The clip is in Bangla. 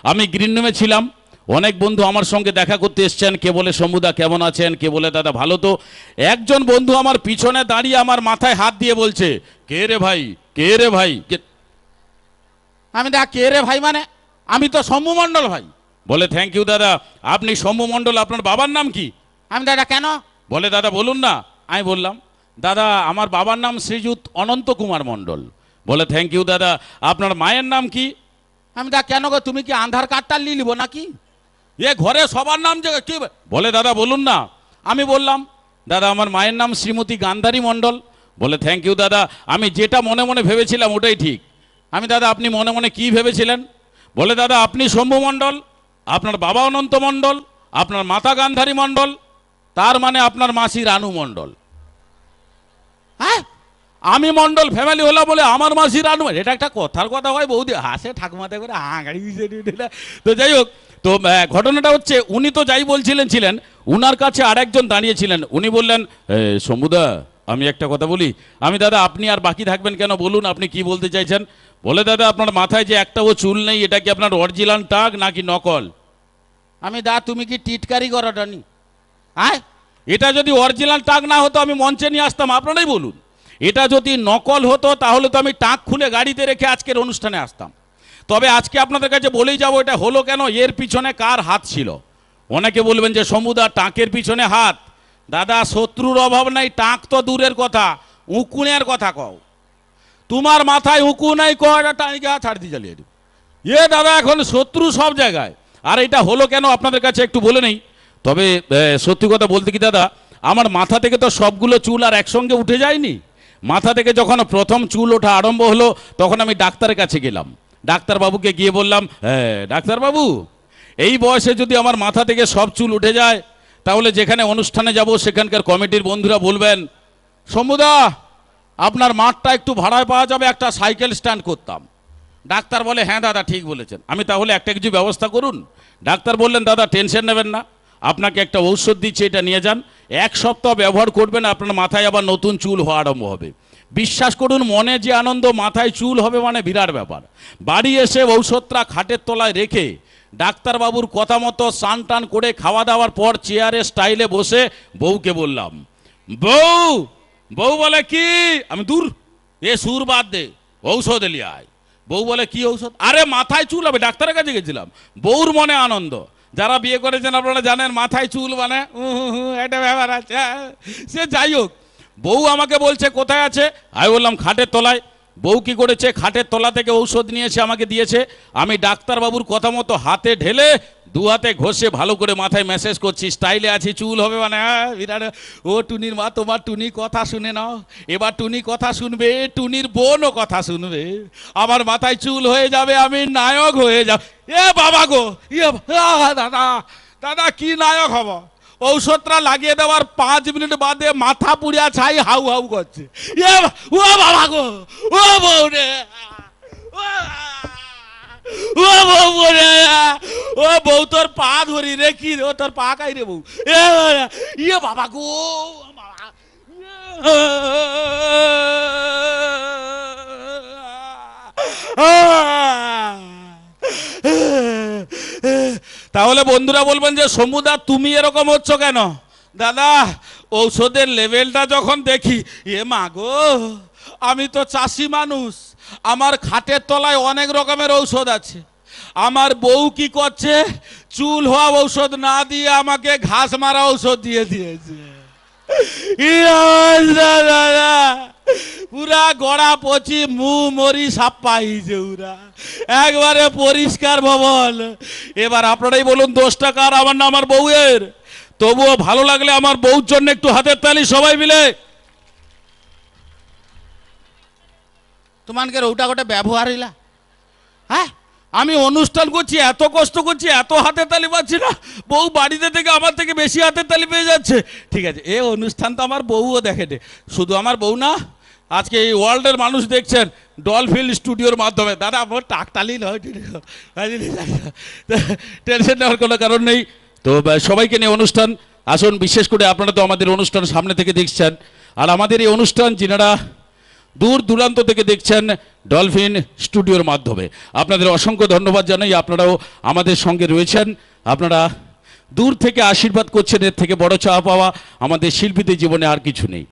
আমি গ্রিন রুমে ছিলাম, অনেক বন্ধু আমার সঙ্গে দেখা করতে এসছেন। কে বলে শম্ভুদা কেমন আছেন, কে বলে দাদা ভালো। তো একজন বন্ধু আমার পিছনে দাঁড়িয়ে আমার মাথায় হাত দিয়ে বলছে, কে রে ভাই, কে রে ভাই। আমি দা কে রে ভাই মানে আমি তো শম্ভু মণ্ডল ভাই। বলে থ্যাংক ইউ দাদা, আপনি শম্ভু মণ্ডল, আপনার বাবার নাম কি? আমি দাদা কেন? বলে দাদা বলুন না। আমি বললাম দাদা আমার বাবার নাম শ্রীযুত অনন্ত কুমার মণ্ডল। বলে থ্যাংক ইউ দাদা, আপনার মায়ের নাম কি? আমি দা কেন গো, তুমি কি আধার কার্ডটা নিয়ে নিব নাকি? এ ঘরে সবার নাম যে কি? বলে দাদা বলুন না। আমি বললাম দাদা আমার মায়ের নাম শ্রীমতী গান্ধারী মণ্ডল। বলে থ্যাংক ইউ দাদা, আমি যেটা মনে মনে ভেবেছিলাম ওটাই ঠিক। আমি দাদা আপনি মনে মনে কি ভেবেছিলেন? বলে দাদা আপনি শম্ভু মণ্ডল, আপনার বাবা অনন্ত মণ্ডল, আপনার মাতা গান্ধারী মণ্ডল, তার মানে আপনার মাসি রানু মণ্ডল। হ্যাঁ আমি মণ্ডল ফ্যামিলি হলাম বলে আমার মাসি রানু, এটা একটা কথার কথা হয়। বৌদি হাসে ঠাকুমাতে করে হাঁগাড়ি। তো যাই হোক, তো ঘটনাটা হচ্ছে উনি তো যাই ছিলেন উনার কাছে আরেকজন দাঁড়িয়েছিলেন। উনি বললেন শম্ভুদা আমি একটা কথা বলি। আমি দাদা আপনি আর বাকি থাকবেন কেন, বলুন আপনি কি বলতে চাইছেন। বলে দাদা আপনার মাথায় যে একটাও চুল নেই, এটা কি আপনার অরিজিনাল টাক নাকি নকল? আমি দা তুমি কি টিটকারি করাটা নি? হ্যাঁ এটা যদি অরিজিনাল টাক না হতো আমি মঞ্চে নিয়ে আসতাম, আপনারাই বলুন। এটা যদি নকল হতো তাহলে তো আমি টাক খুলে গাড়িতে রেখে আজকের অনুষ্ঠানে আসতাম। তবে আজকে আপনাদের কাছে বলেই যাবো এটা হলো কেন, এর পিছনে কার হাত ছিল। অনেকে বলবেন যে শম্ভুদা টাকের পিছনে হাত। দাদা শত্রুর অভাব নাই, টাক তো দূরের কথা, উকুনের কথা কও। তোমার মাথায় উকু নাই, কয়টা টাইকা ছাড় দিয়ে জ্বালিয়ে দেব। এ দাদা এখন শত্রু সব জায়গায়। আর এটা হলো কেন আপনাদের কাছে একটু বলে নেই। তবে সত্যি কথা বলতে কি দাদা, আমার মাথা থেকে তো সবগুলো চুল আর একসঙ্গে উঠে যায়নি। মাথা থেকে যখন প্রথম চুল ওঠা আরম্ভ হলো তখন আমি ডাক্তারের কাছে গেলাম। ডাক্তারবাবুকে গিয়ে বললাম ডাক্তারবাবু এই বয়সে যদি আমার মাথা থেকে সব চুল উঠে যায় তাহলে যেখানে অনুষ্ঠানে যাব সেখানকার কমিটির বন্ধুরা বলবেন শম্ভুদা আপনার মাঠটা একটু ভাড়ায় পাওয়া যাবে, একটা সাইকেল স্ট্যান্ড করতাম। ডাক্তার বলে হ্যাঁ দাদা ঠিক বলেছেন, আমি তাহলে একটা কিছু ব্যবস্থা করুন। ডাক্তার বললেন দাদা টেনশন নেবেন না, আপনাকে একটা ঔষধ দিচ্ছি, এটা নিয়ে যান, 1 সপ্তাহ ব্যবহার করবেন, আপনার মাথায় আবার নতুন চুল হওয়া আরম্ভ হবে। বিশ্বাস করুন মনে যে আনন্দ, মাথায় চুল হবে মানে বিরাট ব্যাপার। বাড়ি এসে ঔষধটা খাটের তলায় রেখে ডাক্তারবাবুর কথা মতো স্নান টান করে খাওয়া দাওয়ার পর চেয়ারে স্টাইলে বসে বউকে বললাম বউ। বউ বলে কি? আমি দূর এ সুর বাদ দে, ঔষধ এলিয়ে আয়। বউ বলে কি ঔষধ? আরে মাথায় চুল হবে, ডাক্তারের কাছে গেছিলাম। বউর মনে আনন্দ, যারা বিয়ে করেছেন আপনারা জানেন মাথায় চুল মানে একটা ব্যাপার আছে। সে যাই হোক, বউ আমাকে বলছে কোথায় আছে, আমি বললাম খাটের তলায়। বউ কি করেছে, খাটের তলা থেকে ঔষধ নিয়েছে আমাকে দিয়েছে। আমি ডাক্তারবাবুর কথা মতো হাতে ঢেলে 2 হাতে ঘষে ভালো করে মাথায় ম্যাসেজ করছি, স্টাইলে আছি, চুল হবে মানে বিরাট। ও টুনির মা তোমার টুনি কথা শুনে নাও, এবার টুনি কথা শুনবে, টুনির বোনও কথা শুনবে, আমার মাথায় চুল হয়ে যাবে, আমি নায়ক হয়ে যাব। এ বাবা গো, দাদা দাদা কি নায়ক হব? ঔষধটা লাগিয়ে দেওয়ার 5 মিনিট বাদে মাথা পুড়িয়া ছাই হাউ হাউ করছে। ও বাবা গো, ও বউ রে, ও বউ রে, ও বউ তোর পা ধরি রে, কি রে তোর পা কাই রে বউ? ইয়ে বাবা গো, তাহলে বন্ধুরা বলবেন যে শম্ভুদা তুমি এরকম হচ্ছ কেন? দাদা ঔষধের লেভেলটা যখন দেখি, এ মা গো আমি তো চাষি মানুষ, আমার খাটের তলায় অনেক রকমের ঔষধ আছে। আমার বউ কি করছে, চুল হওয়া ঔষধ না দিয়ে আমাকে ঘাস মারা ঔষধ দিয়ে দিয়েছে। পুরা গড়া পচি মু মরি সাপ্পা হয়েছে, পুরা একবারে পরিষ্কার ভবন। এবার আপনারাই বলুন 10 টাকা আর আমার না আমার বউয়ের। তবুও ভালো লাগলে আমার বউর জন্য একটু হাতের তালি সবাই মিলে। তোমাকে ওটা গোটে ব্যবহার হইলা? হ্যাঁ আমি অনুষ্ঠান করছি, এত কষ্ট করছি, এত হাতের তালি পাচ্ছি না, বউ বাড়িতে থেকে আমার থেকে বেশি হাতের তালি পেয়ে যাচ্ছে। ঠিক আছে, এ অনুষ্ঠান তো আমার বউও দেখে, শুধু আমার বউ না, আজকে এই ওয়ার্ল্ডের মানুষ দেখছেন ডলফিন স্টুডিওর মাধ্যমে। দাদা আমার টাকতালি নয়, টেনশন নেওয়ার কোনো কারণ নেই। তো সবাইকে নিয়ে অনুষ্ঠান আসুন, বিশেষ করে আপনারা তো আমাদের অনুষ্ঠান সামনে থেকে দেখছেন। আর আমাদের এই অনুষ্ঠান যিনারা দূর দূরান্ত থেকে দেখছেন ডলফিন স্টুডিওর মাধ্যমে। আপনাদের অসংখ্য ধন্যবাদ জানাই, আপনারাও আমাদের সঙ্গে রয়েছেন। আপনারা দূর থেকে আশীর্বাদ করছেন, এর থেকে বড় চাওয়া পাওয়া আমাদের শিল্পীদের জীবনে আর কিছু নেই।